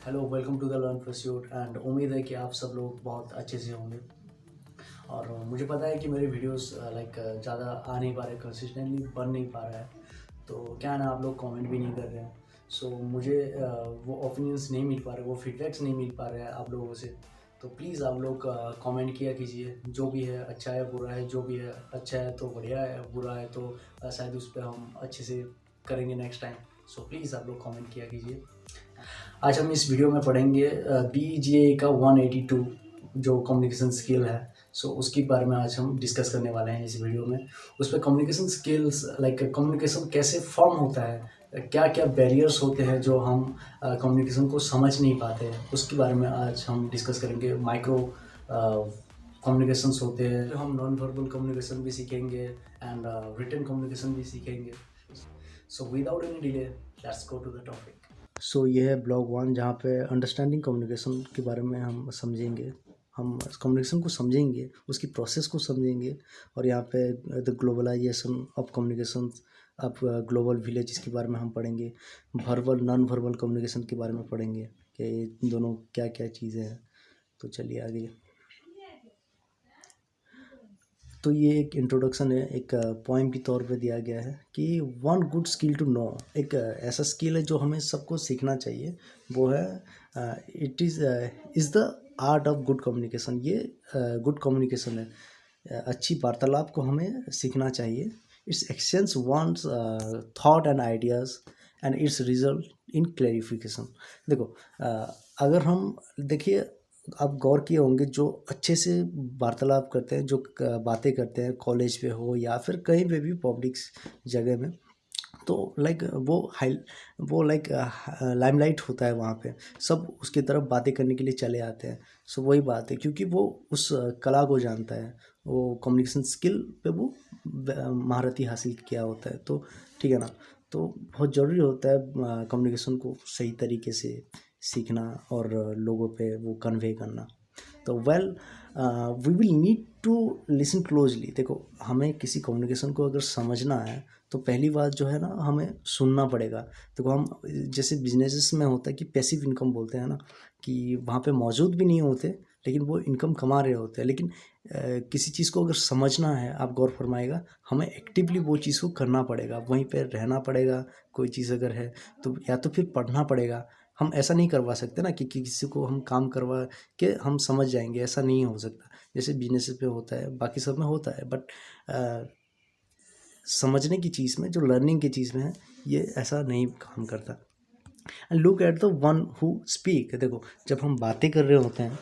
Hello, welcome to the learn pursuit and उम्मीद है कि आप सब लोग बहुत अच्छे से होंगे। और मुझे पता है कि मेरे वीडियोस ज़्यादा आ नहीं पा रहे, कंसिस्टेंटली बन नहीं पा रहा है। तो क्या ना, आप लोग कमेंट भी नहीं कर रहे हैं। सो मुझे वो ओपिनियंस नहीं मिल पा रहे, वो फीडबैक्स नहीं मिल पा रहे हैं आप लोगों से। तो प्लीज़ आप लोग कमेंट किया कीजिए, जो भी है, अच्छा है बुरा है, जो भी है, अच्छा है तो बढ़िया है, बुरा है तो शायद उस पर हम अच्छे से करेंगे नेक्स्ट टाइम। सो प्लीज़ आप लोग कमेंट किया कीजिए। आज हम इस वीडियो में पढ़ेंगे BGA का 182 जो कम्युनिकेशन स्किल है। सो उसके बारे में आज हम डिस्कस करने वाले हैं इस वीडियो में। उस पर कम्युनिकेशन स्किल्स, कम्युनिकेशन कैसे फॉर्म होता है, क्या क्या बैरियर्स होते हैं जो हम कम्युनिकेशन को समझ नहीं पाते हैं, उसके बारे में आज हम डिस्कस करेंगे। माइक्रो कम्युनिकेशंस होते हैं, हम नॉन वर्बल कम्युनिकेशन भी सीखेंगे एंड रिटन कम्युनिकेशन भी सीखेंगे। So without any delay, let's go to the topic. So ये है ब्लॉग 1, जहाँ पे अंडरस्टैंडिंग कम्युनिकेशन के बारे में हम समझेंगे। हम कम्युनिकेशन को समझेंगे, उसकी प्रोसेस को समझेंगे। और यहाँ पे द ग्लोबलाइजेशन ऑफ कम्युनिकेशन, अब ग्लोबल विलेज के बारे में हम पढ़ेंगे। वर्बल नॉन वर्बल कम्युनिकेशन के बारे में पढ़ेंगे कि ये दोनों क्या क्या चीज़ें हैं। तो चलिए आगे। तो ये एक इंट्रोडक्शन है, एक पोएम के तौर पे दिया गया है कि one good skill to know, एक ऐसा स्किल है जो हमें सबको सीखना चाहिए। वो है it is the art of good communication. ये गुड कम्युनिकेशन है, अच्छी वार्तालाप को हमें सीखना चाहिए। It's exchange one's thought and ideas and its result in clarification. देखो, अगर हम देखिए, आप गौर किए होंगे, जो अच्छे से वार्तालाप करते हैं, जो बातें करते हैं, कॉलेज पे हो या फिर कहीं पे भी पब्लिक जगह में, तो वो लाइमलाइट होता है वहाँ पे। सब उसकी तरफ बातें करने के लिए चले आते हैं। सो वही बात है, क्योंकि वो उस कला को जानता है, वो कम्युनिकेशन स्किल पे वो महारती हासिल किया होता है। तो ठीक है ना। तो बहुत ज़रूरी होता है कम्युनिकेशन को सही तरीके से सीखना और लोगों पे वो कन्वे करना। तो we will need to listen closely. देखो, हमें किसी कम्युनिकेशन को अगर समझना है तो पहली बात जो है ना, हमें सुनना पड़ेगा। देखो, हम जैसे बिजनेसेस में होता है कि पैसिव इनकम बोलते हैं ना, कि वहाँ पे मौजूद भी नहीं होते लेकिन वो इनकम कमा रहे होते हैं। लेकिन किसी चीज़ को अगर समझना है, आप गौर फरमाएगा, हमें एक्टिवली वो चीज़ को करना पड़ेगा, वहीं पे रहना पड़ेगा। कोई चीज़ अगर है तो या तो फिर पढ़ना पड़ेगा। हम ऐसा नहीं करवा सकते ना कि किसी को हम काम करवा के हम समझ जाएंगे, ऐसा नहीं हो सकता। जैसे बिजनेस पे होता है, बाकी सब में होता है, बट समझने की चीज़ में, जो लर्निंग की चीज़ में है, ये ऐसा नहीं काम करता। And look at the one who speak. देखो, जब हम बातें कर रहे होते हैं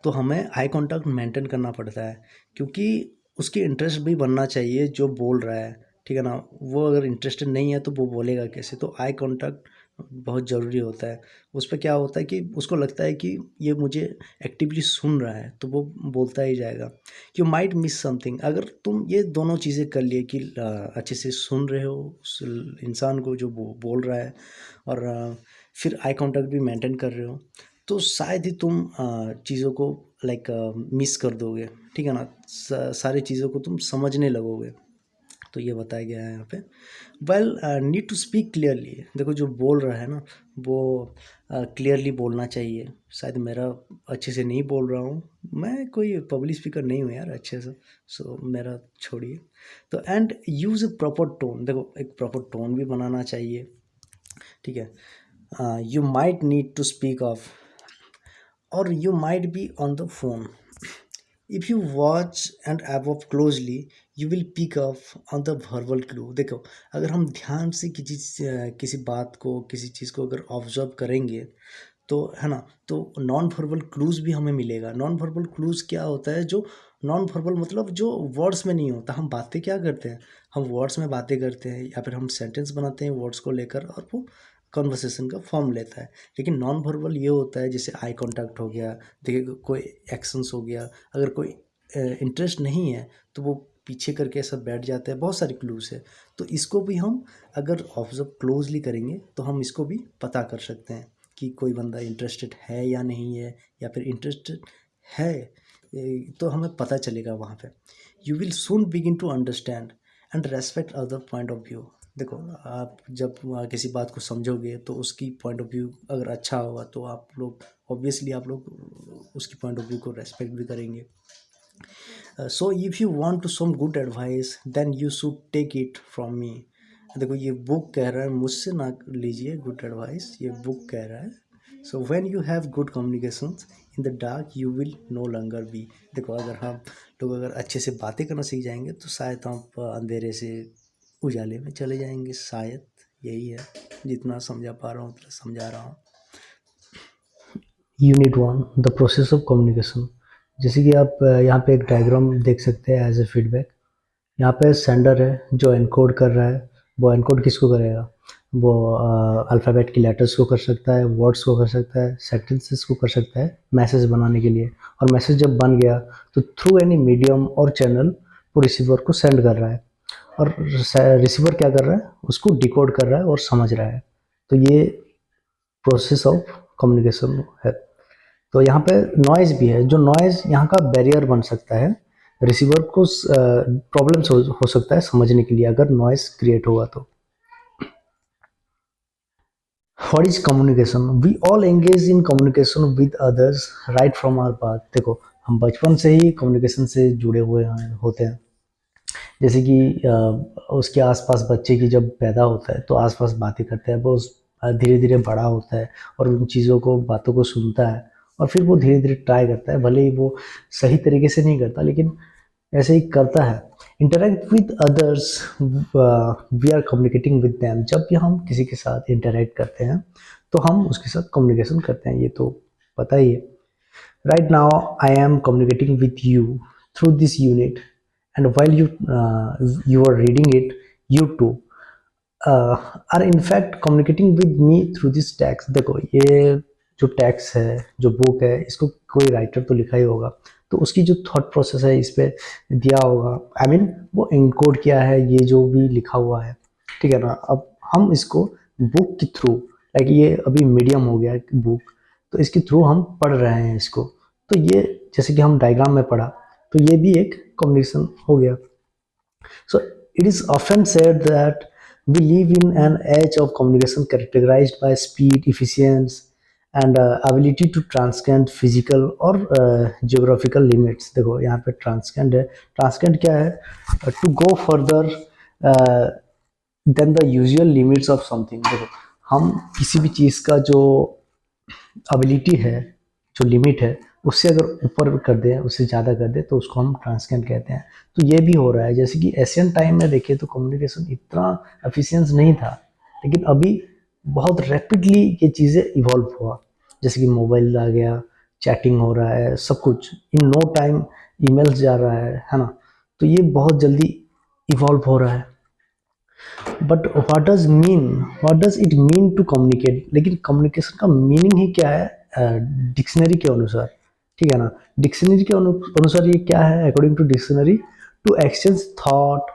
तो हमें आई कांटेक्ट मेंटेन करना पड़ता है, क्योंकि उसकी इंटरेस्ट भी बनना चाहिए जो बोल रहा है। ठीक है ना। वो अगर इंटरेस्टेड नहीं है तो वो बोलेगा कैसे। तो आई कांटेक्ट बहुत ज़रूरी होता है। उस पर क्या होता है कि उसको लगता है कि ये मुझे एक्टिवली सुन रहा है, तो वो बोलता ही जाएगा। You might miss something. अगर तुम ये दोनों चीज़ें कर लिए कि अच्छे से सुन रहे हो उस इंसान को जो बोल रहा है, और फिर आई कांटेक्ट भी मेंटेन कर रहे हो, तो शायद ही तुम चीज़ों को मिस कर दोगे। ठीक है ना। सारी चीज़ों को तुम समझने लगोगे। तो ये बताया गया है यहाँ पे। Need to speak clearly. देखो, जो बोल रहा है ना, वो क्लियरली बोलना चाहिए। शायद मेरा अच्छे से नहीं बोल रहा हूँ, मैं कोई पब्लिक स्पीकर नहीं हूँ यार अच्छे से। सो मेरा छोड़िए। तो and use a proper tone. देखो, एक प्रॉपर टोन भी बनाना चाहिए। ठीक है। You might need to speak of, or you might be on the phone. If you watch and above closely, you will pick up on the verbal clue. देखो, अगर हम ध्यान से किसी बात को, किसी चीज़ को अगर ऑब्जर्व करेंगे, तो है ना, तो नॉन वर्बल क्लूज भी हमें मिलेगा। नॉन वर्बल क्लूज क्या होता है? जो नॉन वर्बल मतलब जो वर्ड्स में नहीं होता। हम बातें क्या करते हैं, हम वर्ड्स में बातें करते हैं या फिर हम सेंटेंस बनाते हैं वर्ड्स को लेकर, और वो कन्वर्सेशन का फॉर्म लेता है। लेकिन नॉन वर्बल ये होता है, जैसे आई कांटेक्ट हो गया, देखिए कोई एक्शंस हो गया, अगर कोई इंटरेस्ट नहीं है तो वो पीछे करके ऐसा बैठ जाता है। बहुत सारी क्लूज है। तो इसको भी हम अगर ऑब्जर्व क्लोजली करेंगे तो हम इसको भी पता कर सकते हैं कि कोई बंदा इंटरेस्टेड है या नहीं है, या फिर इंटरेस्टेड है तो हमें पता चलेगा वहाँ पे। You will soon begin to understand and respect other point of view. देखो, आप जब किसी बात को समझोगे तो उसकी पॉइंट ऑफ व्यू अगर अच्छा होगा तो आप लोग ऑब्वियसली आप लोग उसकी पॉइंट ऑफ व्यू को रेस्पेक्ट भी करेंगे. So if you want to some good advice then you should take it from me. देखो, ये बुक कह रहा है मुझसे ना लीजिए गुड एडवाइस, ये बुक कह रहा है. So when you have good communication in the dark you will no longer be. देखो, अगर हम लोग अगर अच्छे से बातें करना सीख जाएंगे तो शायद हम अंधेरे से उजाले में चले जाएंगे. शायद यही है, जितना समझा पा रहा हूँ उतना समझा रहा हूँ. Unit 1, the process of communication. जैसे कि आप यहाँ पे एक डायग्राम देख सकते हैं एज ए फीडबैक. यहाँ पे सेंडर है जो एनकोड कर रहा है. वो एनकोड किसको करेगा? वो अल्फ़ाबेट की लेटर्स को कर सकता है, वर्ड्स को कर सकता है, सेंटेंसेस को कर सकता है मैसेज बनाने के लिए. और मैसेज जब बन गया तो थ्रू एनी मीडियम और चैनल वो रिसीवर को सेंड कर रहा है. और रिसीवर क्या कर रहा है? उसको डिकोड कर रहा है और समझ रहा है. तो ये प्रोसेस ऑफ कम्युनिकेशन है. तो यहाँ पे नॉइज़ भी है. जो नॉइज़ यहाँ का बैरियर बन सकता है. रिसीवर को प्रॉब्लम्स हो सकता है समझने के लिए अगर नॉइज़ क्रिएट होगा तो. What is communication? We all engage in communication with others right from our birth. देखो, हम बचपन से ही कम्युनिकेशन से जुड़े हुए होते हैं. जैसे कि उसके आसपास बच्चे की जब पैदा होता है तो आसपास बातें करता है. वो धीरे धीरे बड़ा होता है और उन चीज़ों को बातों को सुनता है और फिर वो धीरे धीरे ट्राई करता है. भले ही वो सही तरीके से नहीं करता लेकिन ऐसे ही करता है. Interact with others, we are communicating with them. जब भी हम किसी के साथ इंटरेक्ट करते हैं तो हम उसके साथ कम्युनिकेशन करते हैं, ये तो पता ही है. Right now I am communicating with you through this unit and while you are reading it, you too are in fact communicating with me through this text. देखो, ये जो टेक्स्ट है, जो बुक है, इसको कोई राइटर तो लिखा ही होगा तो उसकी जो थॉट प्रोसेस है इस पे दिया होगा. आई मीन वो इनकोड किया है ये जो भी लिखा हुआ है, ठीक है ना. अब हम इसको बुक के थ्रू, लाइक ये अभी मीडियम हो गया बुक, तो इसके थ्रू हम पढ़ रहे हैं इसको. तो ये जैसे कि हम डायग्राम में पढ़ा तो ये भी एक कम्युनिकेशन हो गया. So it is often said that we live in an age of communication characterized by speed, efficiency, and ability to transcend physical or geographical limits. देखो, यहाँ पे transcend है. transcend क्या है? To go further than the usual limits of something. देखो, हम किसी भी चीज़ का जो एबिलिटी है, जो लिमिट है, उससे अगर ऊपर कर दें, उससे ज़्यादा कर दें तो उसको हम ट्रांसकेंड कहते हैं. तो ये भी हो रहा है. जैसे कि एशियन टाइम में देखिए तो कम्युनिकेशन इतना एफिशिएंस नहीं था लेकिन अभी बहुत रैपिडली ये चीज़ें इवॉल्व हुआ. जैसे कि मोबाइल आ गया, चैटिंग हो रहा है, सब कुछ इन नो टाइम ईमेल्स जा रहा है ना. तो ये बहुत जल्दी इवॉल्व हो रहा है. But what does it mean to communicate? लेकिन कम्युनिकेशन का मीनिंग ही क्या है डिक्शनरी के अनुसार, ठीक है ना. डिक्शनरी के अनुसार ये क्या है? According to dictionary, to exchange thought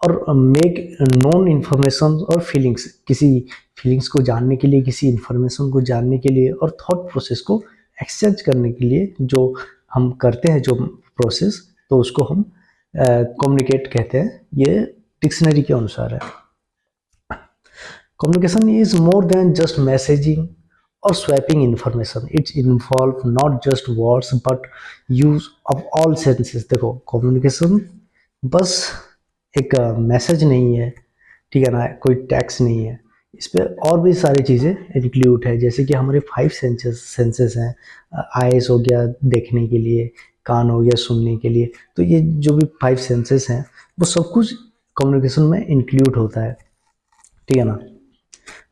और मेक नोन इन्फॉर्मेशन और फीलिंग्स. किसी फीलिंग्स को जानने के लिए, किसी इन्फॉर्मेशन को जानने के लिए और थॉट प्रोसेस को एक्सचेंज करने के लिए जो हम करते हैं जो प्रोसेस, तो उसको हम कम्युनिकेट कहते हैं. ये डिक्शनरी के अनुसार है. Communication is more than just messaging or swapping information. It involves not just words but use of all senses. देखो, communication बस एक मैसेज नहीं है, ठीक है ना, कोई टैक्स नहीं है. इस पे और भी सारी चीज़ें इंक्लूड है. जैसे कि हमारे 5 सेंसेस हैं. आइज़ हो गया देखने के लिए, कान हो गया सुनने के लिए. तो ये जो भी 5 सेंसेस हैं वो सब कुछ कम्युनिकेशन में इंक्लूड होता है, ठीक है ना.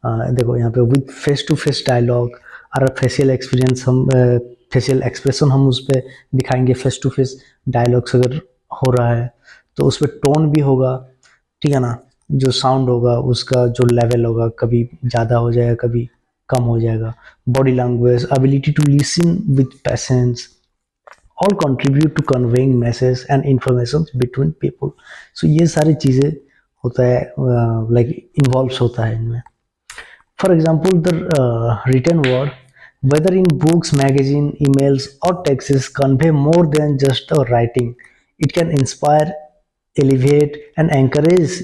देखो, यहाँ पे with face to face dialogue और फेशियल एक्सपीरियंस, हम फेशियल एक्सप्रेशन हम उस पर दिखाएंगे. फेस टू फेस डायलॉग्स अगर हो रहा है तो उस पर टोन भी होगा, ठीक है ना. जो साउंड होगा उसका जो लेवल होगा, कभी ज़्यादा हो जाएगा, कभी कम हो जाएगा. Body language, ability to listen with patience, all contribute to conveying message and information between people. So ये सारी चीज़ें होता है, लाइक इन्वॉल्व होता है इनमें. For example, the written word, whether in books, magazine, emails, or texts, convey more than just the writing. It can inspire, elevate, and encourage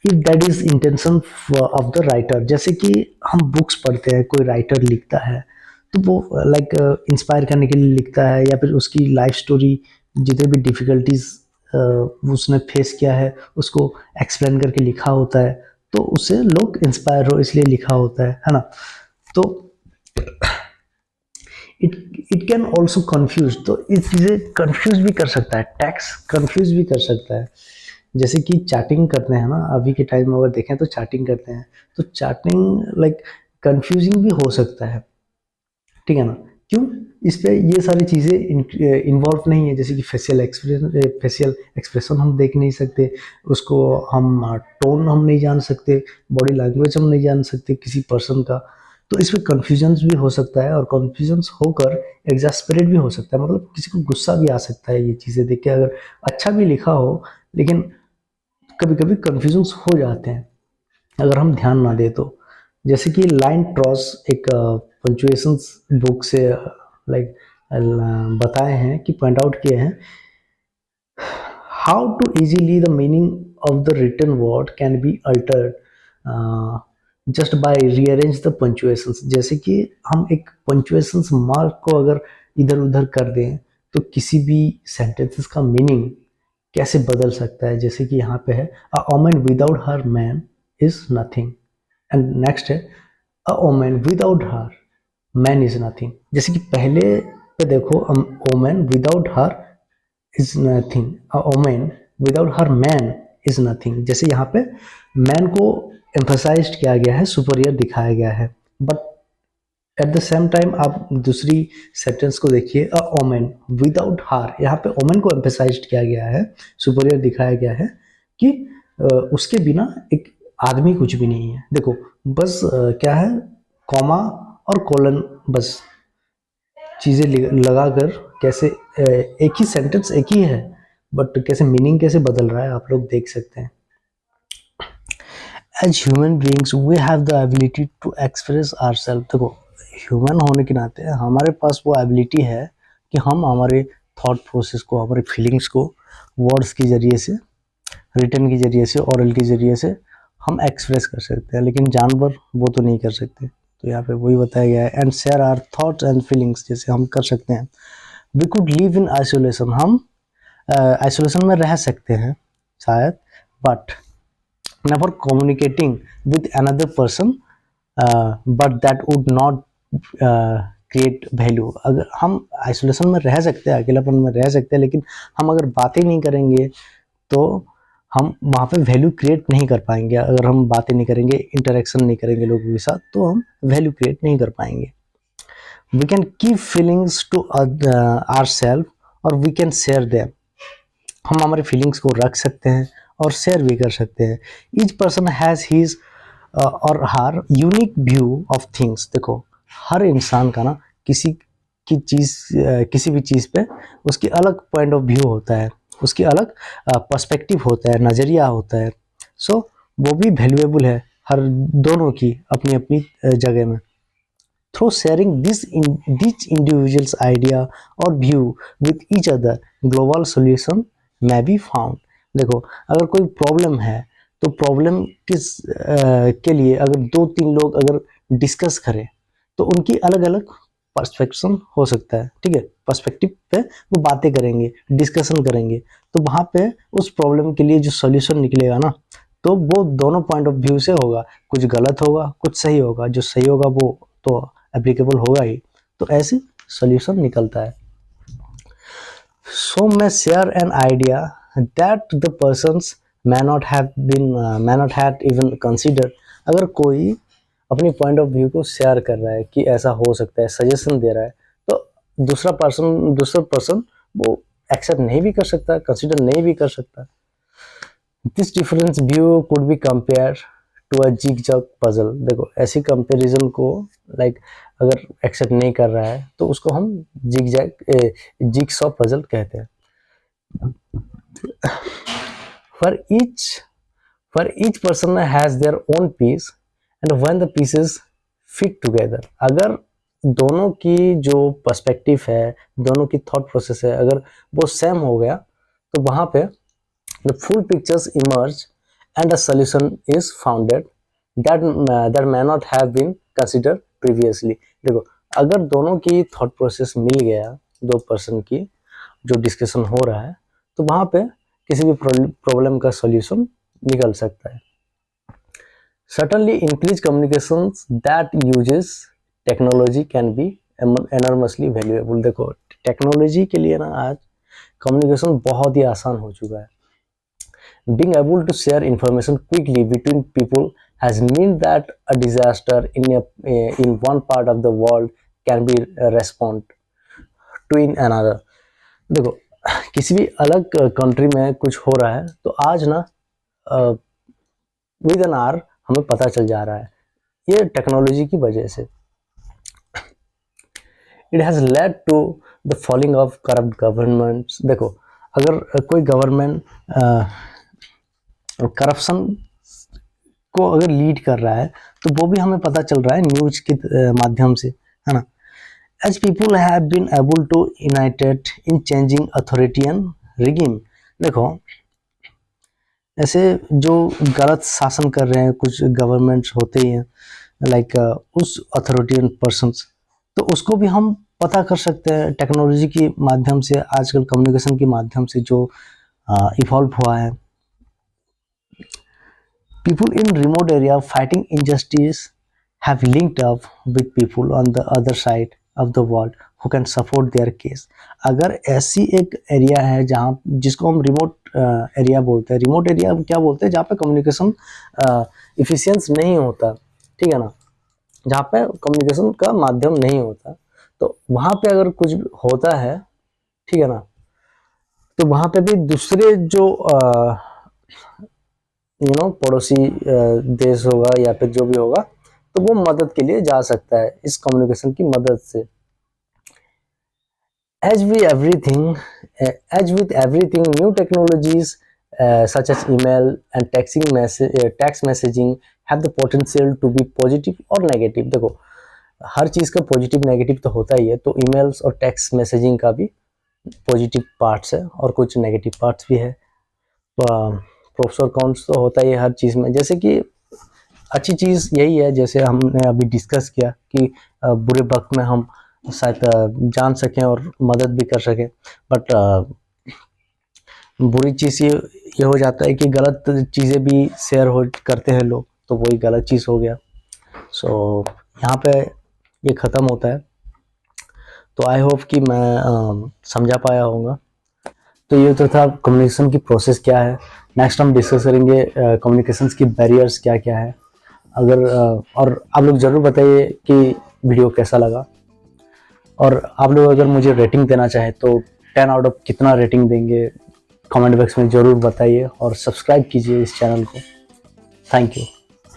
if that is intention of the writer. जैसे कि हम books पढ़ते हैं, कोई writer लिखता है तो वो लाइक इंस्पायर करने के लिए लिखता है, या फिर उसकी लाइफ स्टोरी, जितने भी डिफिकल्टीज उसने फेस किया है उसको एक्सप्लेन करके लिखा होता है, तो उससे लोग इंस्पायर हो इसलिए लिखा होता है ना। तो it it can also confuse, तो इस चीज़ें कंफ्यूज भी कर सकता है, टैक्स कंफ्यूज भी कर सकता है। जैसे कि चैटिंग करते हैं ना, अभी के टाइम में अगर देखें तो चैटिंग करते हैं, तो चैटिंग लाइक कंफ्यूजिंग भी हो सकता है, ठीक है ना। क्यों? इस पे ये सारी चीज़ें इन्वॉल्व नहीं है, जैसे कि फेशियल एक्सप्रेशन हम देख नहीं सकते उसको, हम टोन हम नहीं जान सकते, बॉडी लैंग्वेज हम नहीं जान सकते किसी पर्सन का। तो इसमें कन्फ्यूजन्स भी हो सकता है, और कन्फ्यूजन्स होकर एग्जास्परेट भी हो सकता है, मतलब किसी को गुस्सा भी आ सकता है ये चीज़ें देख के, अगर अच्छा भी लिखा हो लेकिन कभी कभी कन्फ्यूजन्स हो जाते हैं अगर हम ध्यान ना दें तो। जैसे कि लाइन ट्रॉस एक पंचुएशंस बुक से लाइक बताए हैं कि पॉइंट आउट किए हैं, how to easily the meaning of the written word can be altered just by rearrange the punctuations. जैसे कि हम एक पंचुएशंस मार्क को अगर इधर उधर कर दें तो किसी भी सेंटेंसेस का मीनिंग कैसे बदल सकता है। जैसे कि यहाँ पे है a woman without her man is nothing, and next है a woman without her man is nothing. जैसे कि पहले पे देखो, woman without her is nothing, a woman without her man is nothing. जैसे यहाँ पे मैन को एम्फसाइज किया गया है, सुपरियर दिखाया गया है, but at the same time आप दूसरी सेंटेंस को देखिए, अ वोमन विदाउट हार, यहाँ पे वोमन को एम्फेसाइज किया गया है, सुपरियर दिखाया गया है कि उसके बिना एक आदमी कुछ भी नहीं है। देखो बस क्या है, कॉमा और कोलन, बस चीज़ें लगाकर कैसे एक ही सेंटेंस एक ही है, बट कैसे मीनिंग कैसे बदल रहा है आप लोग देख सकते हैं। As human beings we have the ability to express our self. देखो ह्यूमन होने के नाते हमारे पास वो एबिलिटी है कि हम हमारे थॉट प्रोसेस को, हमारे फीलिंग्स को वर्ड्स के जरिए से, रिटन के जरिए से, ओरल के जरिए से हम एक्सप्रेस कर सकते हैं, लेकिन जानवर वो तो नहीं कर सकते। तो यहाँ पे वही बताया गया है, and share our thoughts and feelings, जैसे हम कर सकते हैं। We could live in isolation, हम आइसोलेशन में रह सकते हैं शायद, but never communicating with another person, but that would not create value. अगर हम आइसोलेशन में रह सकते हैं, अकेलापन में रह सकते हैं, लेकिन हम अगर बातें नहीं करेंगे तो हम वहाँ पे वैल्यू क्रिएट नहीं कर पाएंगे। अगर हम बातें नहीं करेंगे, इंटरेक्शन नहीं करेंगे लोगों के साथ, तो हम वैल्यू क्रिएट नहीं कर पाएंगे। We can keep feelings to our self और वी कैन शेयर देम, हम हमारे फीलिंग्स को रख सकते हैं और शेयर भी कर सकते हैं। ईच पर्सन हैज़ हीज और हर यूनिक व्यू ऑफ थिंग्स। देखो हर इंसान का ना किसी की चीज़, किसी भी चीज़ पे उसकी अलग पॉइंट ऑफ व्यू होता है, उसकी अलग पर्सपेक्टिव होता है, नज़रिया होता है। सो वो भी वैल्यूएबल है, हर दोनों की अपनी अपनी जगह में। Through sharing this individuals idea और view with each other, global solution may be found. देखो अगर कोई प्रॉब्लम है तो प्रॉब्लम के लिए अगर 2-3 लोग अगर डिस्कस करें तो उनकी अलग अलग पर्सपेक्शन हो सकता है, ठीक है। पर्सपेक्टिव पे वो बातें करेंगे, डिस्कशन करेंगे, तो वहाँ पे उस प्रॉब्लम के लिए जो सॉल्यूशन निकलेगा ना, तो वो दोनों पॉइंट ऑफ व्यू से होगा। कुछ गलत होगा, कुछ सही होगा, जो सही होगा वो तो एप्लीकेबल होगा ही, तो ऐसे सॉल्यूशन निकलता है। So may share an idea that the persons may not had even considered। अगर कोई अपनी पॉइंट ऑफ व्यू को शेयर कर रहा है कि ऐसा हो सकता है, सजेशन दे रहा है, तो दूसरा पर्सन वो एक्सेप्ट नहीं भी कर सकता, कंसिडर नहीं भी कर सकता। This difference view could be compare to a zigzag puzzle. देखो ऐसी कंपैरिजन को लाइक अगर एक्सेप्ट नहीं कर रहा है तो उसको हम जिग-सॉ पजल कहते हैं। For each person has their own piece and when the pieces fit together, अगर दोनों की जो पर्सपेक्टिव है, दोनों की थॉट प्रोसेस है, अगर वो सेम हो गया तो वहाँ पे the full pictures emerge and a solution is found that may not have been considered previously। देखो अगर दोनों की थॉट प्रोसेस मिल गया, दो पर्सन की जो डिस्कशन हो रहा है, तो वहां पे किसी भी प्रॉब्लम का सॉल्यूशन निकल सकता है। Certainly increased communications that uses technology can be enormously valuable। देखो टेक्नोलॉजी के लिए ना आज कम्युनिकेशन बहुत ही आसान हो चुका है। Being able to share information quickly between people has meant that a disaster in one part of the world can be responded to in another। देखो किसी भी अलग कंट्री में कुछ हो रहा है तो आज ना विद एन आवर हमें पता चल जा रहा है, ये टेक्नोलॉजी की वजह से। It has led to the falling of corrupt governments. देखो अगर कोई गवर्नमेंट करप्शन को अगर लीड कर रहा है तो वो भी हमें पता चल रहा है न्यूज के माध्यम से, है ना। As people have been able to united in changing authority and regime. देखो ऐसे जो गलत शासन कर रहे हैं कुछ गवर्नमेंट्स होते ही हैं, लाइक उस अथॉरिटी एंड पर्सन्स, तो उसको भी हम पता कर सकते हैं टेक्नोलॉजी के माध्यम से, आजकल कम्युनिकेशन के माध्यम से जो इवॉल्व हुआ है। People in remote area fighting injustice have linked up with people on the other side of the world who can support their case। अगर ऐसी एक एरिया है जहाँ, जिसको हम रिमोट एरिया बोलते हैं, रिमोट एरिया क्या बोलते हैं, जहाँ पे कम्युनिकेशन इफिशियंस नहीं होता, ठीक है ना, जहाँ पे कम्युनिकेशन का माध्यम नहीं होता, तो वहाँ पे अगर कुछ होता है, ठीक है ना, तो वहाँ पे भी दूसरे जो पड़ोसी देश होगा या फिर जो भी होगा, तो वो मदद के लिए जा सकता है इस कम्युनिकेशन की मदद से। As with everything, new technologies such as email and text messaging have the potential to be positive or negative। देखो हर चीज का पॉजिटिव नेगेटिव तो होता ही है, तो ईमेल्स और टेक्स्ट मैसेजिंग का भी पॉजिटिव पार्ट्स है और कुछ नेगेटिव पार्ट्स भी है। प्रोस और कॉन्स तो होता ही है हर चीज़ में। जैसे कि अच्छी चीज़ यही है, जैसे हमने अभी डिस्कस किया कि बुरे वक्त में हम शायद जान सकें और मदद भी कर सकें, बट बुरी चीज़ ये हो जाता है कि गलत चीज़ें भी शेयर हो करते हैं लोग, तो वही गलत चीज़ हो गया। सो यहाँ पे ये ख़त्म होता है। तो आई होप कि मैं समझा पाया होऊंगा। तो ये तो था कम्युनिकेशन की प्रोसेस क्या है। नेक्स्ट हम डिस्कस करेंगे कम्युनिकेशंस की बैरियर्स क्या क्या है। अगर और आप लोग ज़रूर बताइए कि वीडियो कैसा लगा, और आप लोग अगर मुझे रेटिंग देना चाहें तो 10 आउट ऑफ कितना रेटिंग देंगे कमेंट बॉक्स में ज़रूर बताइए, और सब्सक्राइब कीजिए इस चैनल को। Thank you.